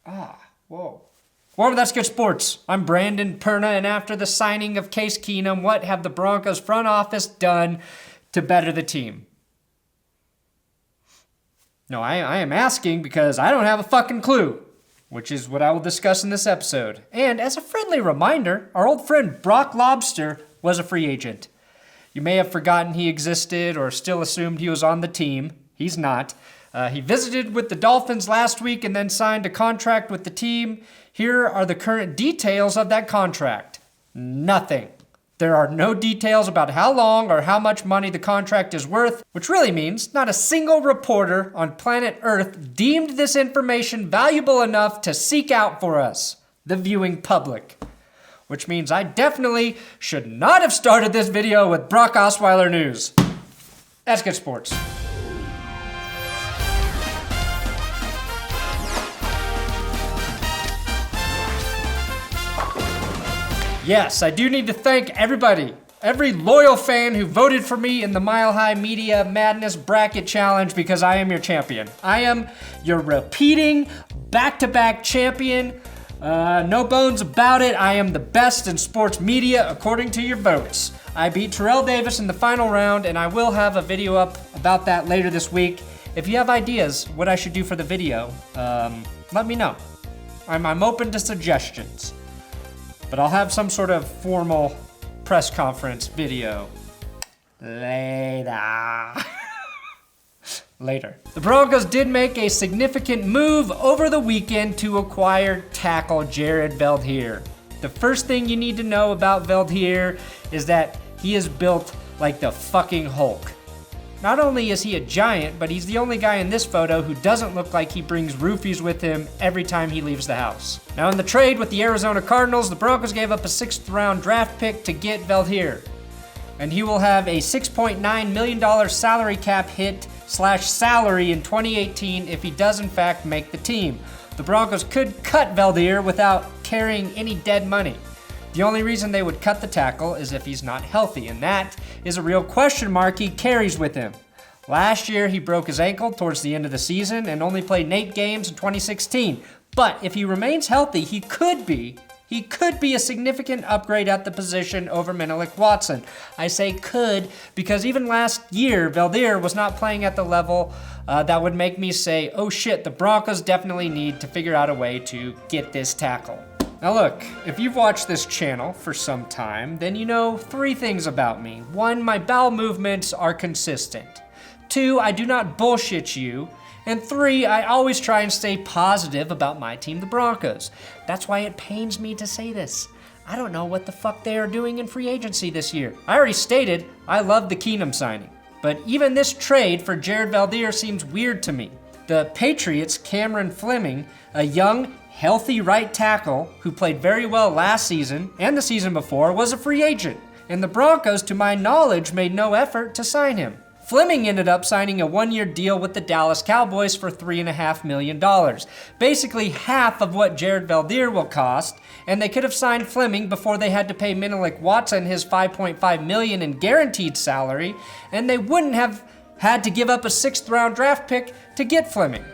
Whoa. Well, that's good sports. I'm Brandon Perna, and after the signing of Case Keenum, what have the Broncos front office done to better the team? No, I am asking because I don't have a fucking clue, which is what I will discuss in this episode. And as a friendly reminder, our old friend Brock Lobster was a free agent. You may have forgotten he existed or still assumed he was on the team. He's not. He visited with the Dolphins last week and then signed a contract with the team. Here are the current details of that contract. Nothing. There are no details about how long or how much money the contract is worth, which really means not a single reporter on planet Earth deemed this information valuable enough to seek out for us, the viewing public. Which means I definitely should not have started this video with Brock Osweiler news. That's good sports. Yes, I do need to thank everybody, every loyal fan who voted for me in the Mile High Media Madness Bracket Challenge because I am your champion. I am your repeating back-to-back champion. No bones about it. I am the best in sports media according to your votes. I beat Terrell Davis in the final round, and I will have a video up about that later this week. If you have ideas what I should do for the video, let me know. I'm open to suggestions. But I'll have some sort of formal press conference video later. The Broncos did make a significant move over the weekend to acquire tackle Jared Veldheer. The first thing you need to know about Veldheer is that he is built like the fucking Hulk. Not only is he a giant, but he's the only guy in this photo who doesn't look like he brings roofies with him every time he leaves the house. Now in the trade with the Arizona Cardinals, the Broncos gave up a 6th round draft pick to get Veldheer. And he will have a $6.9 million salary cap hit / salary in 2018 if he does in fact make the team. The Broncos could cut Veldheer without carrying any dead money. The only reason they would cut the tackle is if he's not healthy, and that is a real question mark he carries with him. Last year, he broke his ankle towards the end of the season and only played 8 games in 2016. But if he remains healthy, he could be a significant upgrade at the position over Menelik Watson. I say could because even last year, Veldheer was not playing at the level that would make me say, oh shit, the Broncos definitely need to figure out a way to get this tackle. Now look, if you've watched this channel for some time, then you know 3 things about me. 1, my bowel movements are consistent. 2, I do not bullshit you. And 3, I always try and stay positive about my team, the Broncos. That's why it pains me to say this. I don't know what the fuck they are doing in free agency this year. I already stated I love the Keenum signing. But even this trade for Jared Veldheer seems weird to me. The Patriots' Cameron Fleming, a young, healthy right tackle who played very well last season and the season before, was a free agent. And the Broncos, to my knowledge, made no effort to sign him. Fleming ended up signing a 1-year deal with the Dallas Cowboys for $3.5 million. Basically half of what Jared Veldheer will cost, and they could have signed Fleming before they had to pay Menelik Watson his $5.5 million in guaranteed salary, and they wouldn't have had to give up a 6th round draft pick to get Fleming.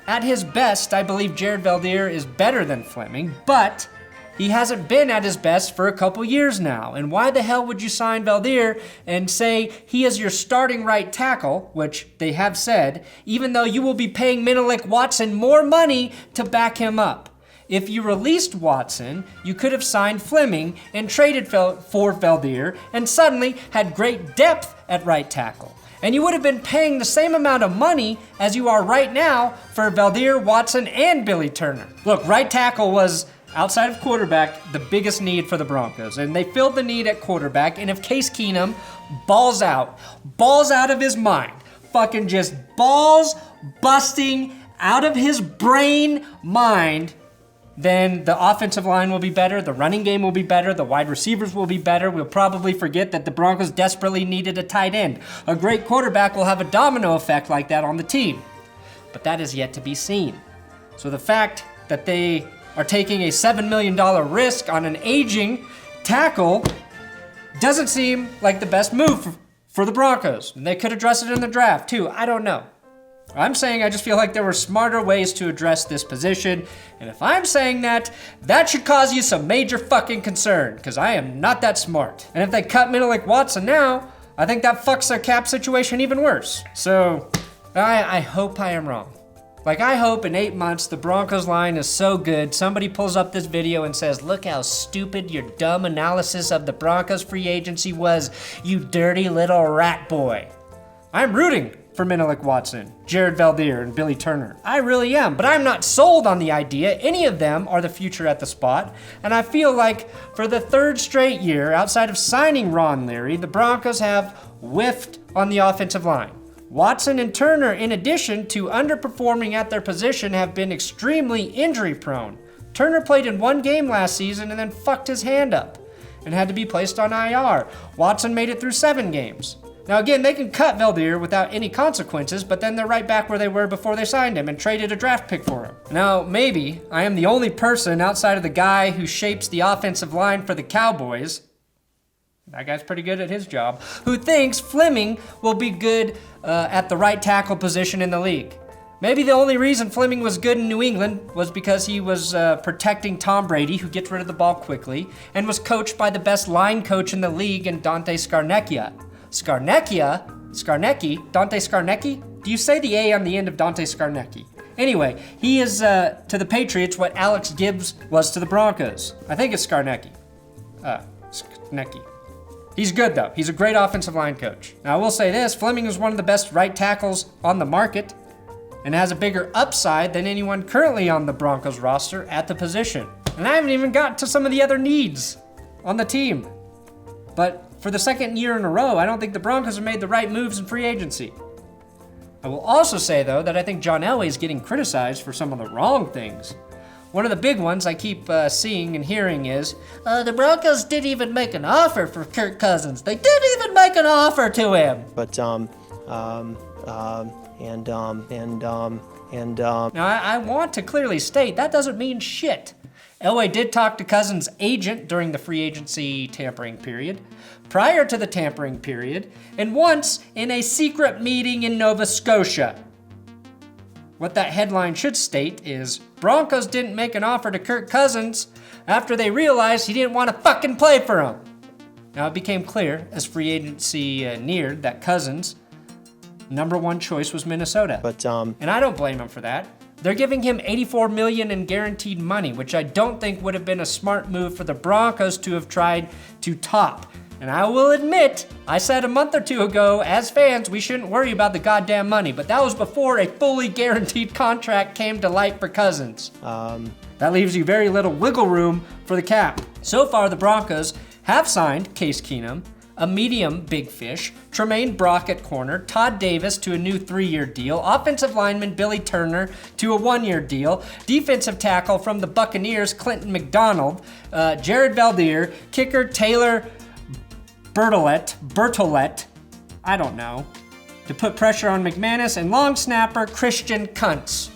At his best, I believe Jared Veldheer is better than Fleming, but he hasn't been at his best for a couple years now. And why the hell would you sign Veldheer and say he is your starting right tackle, which they have said, even though you will be paying Menelik Watson more money to back him up? If you released Watson, you could have signed Fleming and traded for Veldheer and suddenly had great depth at right tackle. And you would have been paying the same amount of money as you are right now for Veldheer, Watson, and Billy Turner. Look, right tackle was, outside of quarterback, the biggest need for the Broncos. And they filled the need at quarterback. And if Case Keenum balls out of his mind, fucking just balls busting out of his brain mind, then the offensive line will be better, the running game will be better, the wide receivers will be better. We'll probably forget that the Broncos desperately needed a tight end. A great quarterback will have a domino effect like that on the team. But that is yet to be seen. So the fact that they are taking a $7 million risk on an aging tackle doesn't seem like the best move for the Broncos. And they could address it in the draft too. I don't know. I'm saying I just feel like there were smarter ways to address this position. And if I'm saying that, that should cause you some major fucking concern, because I am not that smart. And if they cut Menelik Watson now, I think that fucks their cap situation even worse. So I hope I am wrong. Like, I hope in 8 months the Broncos line is so good, somebody pulls up this video and says, look how stupid your dumb analysis of the Broncos free agency was, you dirty little rat boy. I'm rooting for Menelik Watson, Jared Veldheer, and Billy Turner. I really am, but I'm not sold on the idea any of them are the future at the spot, and I feel like for the third straight year, outside of signing Ron Leary, the Broncos have whiffed on the offensive line. Watson and Turner, in addition to underperforming at their position, have been extremely injury prone. Turner played in 1 game last season and then fucked his hand up and had to be placed on IR. Watson made it through 7 games. Now again, they can cut Veldheer without any consequences, but then they're right back where they were before they signed him and traded a draft pick for him. Now, maybe I am the only person outside of the guy who shapes the offensive line for the Cowboys, that guy's pretty good at his job, who thinks Fleming will be good at the right tackle position in the league. Maybe the only reason Fleming was good in New England was because he was protecting Tom Brady, who gets rid of the ball quickly, and was coached by the best line coach in the league in Dante Scarnecchia. Dante Scarnecchi? Do you say the A on the end of Dante Scarnecchi? Anyway, he is to the Patriots what Alex Gibbs was to the Broncos. I think it's Scarnecchi. Scarnecchi. He's good, though. He's a great offensive line coach. Now, I will say this, Fleming is one of the best right tackles on the market and has a bigger upside than anyone currently on the Broncos roster at the position. And I haven't even gotten to some of the other needs on the team. But for the second year in a row, I don't think the Broncos have made the right moves in free agency. I will also say, though, that I think John Elway is getting criticized for some of the wrong things. One of the big ones I keep seeing and hearing is, the Broncos didn't even make an offer for Kirk Cousins. They didn't even make an offer to him. But, Now, I want to clearly state that doesn't mean shit. Elway did talk to Cousins' agent during the free agency tampering period, prior to the tampering period, and once in a secret meeting in Nova Scotia. What that headline should state is, Broncos didn't make an offer to Kirk Cousins after they realized he didn't want to fucking play for him. Now, it became clear as free agency neared that Cousins' number 1 choice was Minnesota. And I don't blame him for that. They're giving him $84 million in guaranteed money, which I don't think would have been a smart move for the Broncos to have tried to top. And I will admit, I said a month or 2 ago, as fans, we shouldn't worry about the goddamn money, but that was before a fully guaranteed contract came to light for Cousins. That leaves you very little wiggle room for the cap. So far, the Broncos have signed Case Keenum, a medium big fish, Tremaine Brock at corner, Todd Davis to a new 3-year deal, offensive lineman Billy Turner to a 1-year deal, defensive tackle from the Buccaneers, Quenton McDonald, Jared Veldheer, kicker Taylor Bertolette, I don't know, to put pressure on McManus, and long snapper Christian Kuntz.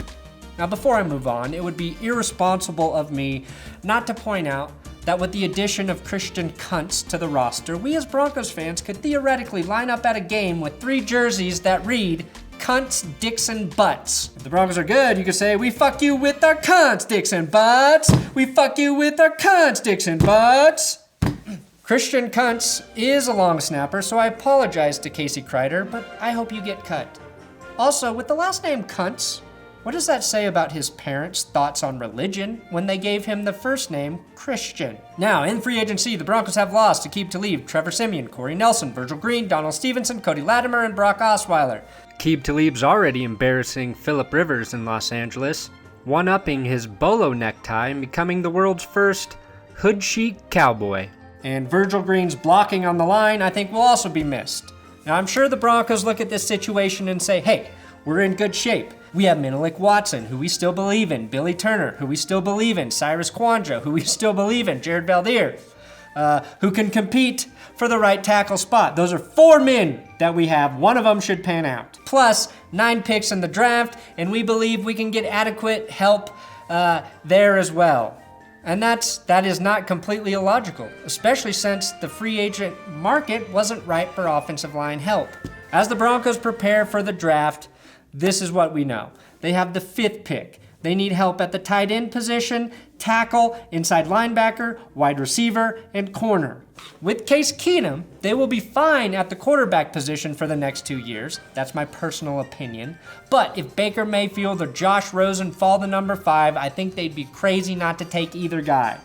Now, before I move on, it would be irresponsible of me not to point out that with the addition of Christian Kuntz to the roster, we as Broncos fans could theoretically line up at a game with 3 jerseys that read Kuntz, Dixon, Butts. If the Broncos are good, you could say, we fuck you with our Kuntz, Dixon, Butts. We fuck you with our Kuntz, Dixon, Butts. Christian Kuntz is a long snapper, so I apologize to Casey Kreider, but I hope you get cut. Also, with the last name Kuntz, what does that say about his parents' thoughts on religion when they gave him the first name Christian? Now, in free agency, the Broncos have lost Aqib Talib, Trevor Siemian, Corey Nelson, Virgil Green, Donald Stevenson, Cody Latimer, and Brock Osweiler. Aqib Talib's already embarrassing Phillip Rivers in Los Angeles, one-upping his bolo necktie and becoming the world's first hood chic cowboy. And Virgil Green's blocking on the line, I think, will also be missed. Now, I'm sure the Broncos look at this situation and say, hey, we're in good shape. We have Menelik Watson, who we still believe in, Billy Turner, who we still believe in, Cyrus Kwanzaa, who we still believe in, Jared Veldheer, who can compete for the right tackle spot. Those are 4 men that we have. One of them should pan out. Plus, 9 picks in the draft, and we believe we can get adequate help there as well. And that is not completely illogical, especially since the free agent market wasn't ripe for offensive line help. As the Broncos prepare for the draft, this is what we know. They have the 5th pick. They need help at the tight end position, tackle, inside linebacker, wide receiver, and corner. With Case Keenum, they will be fine at the quarterback position for the next 2 years. That's my personal opinion. But if Baker Mayfield or Josh Rosen fall to number 5, I think they'd be crazy not to take either guy.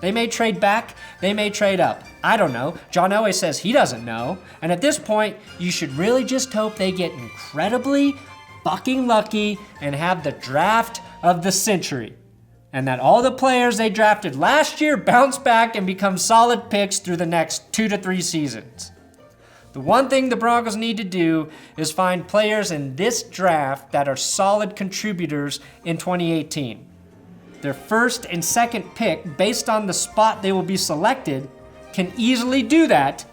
They may trade back, they may trade up. I don't know. John Elway says he doesn't know. And at this point, you should really just hope they get incredibly fucking lucky and have the draft of the century. And that all the players they drafted last year bounce back and become solid picks through the next 2 to 3 seasons. The one thing the Broncos need to do is find players in this draft that are solid contributors in 2018. Their 1st and 2nd pick, based on the spot they will be selected, can easily do that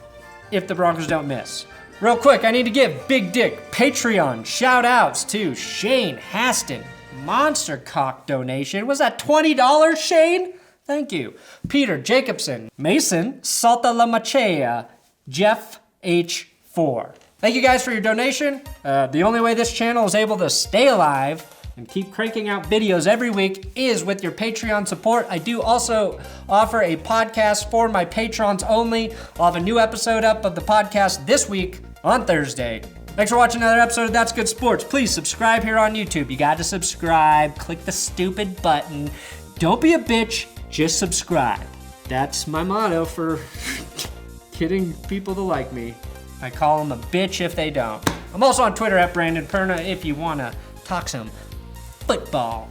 if the Broncos don't miss. Real quick, I need to give Big Dick Patreon shout outs to Shane Haston. Monster cock donation. Was that $20, Shane? Thank you. Peter Jacobson, Mason Salta La Machea, Jeff H4. Thank you guys for your donation. The only way this channel is able to stay alive and keep cranking out videos every week is with your Patreon support. I do also offer a podcast for my patrons only. I'll have a new episode up of the podcast this week on Thursday. Thanks for watching another episode of That's Good Sports. Please subscribe here on YouTube. You got to subscribe. Click the stupid button. Don't be a bitch, just subscribe. That's my motto for getting people to like me. I call them a bitch if they don't. I'm also on Twitter at Brandon Perna if you want to talk some football.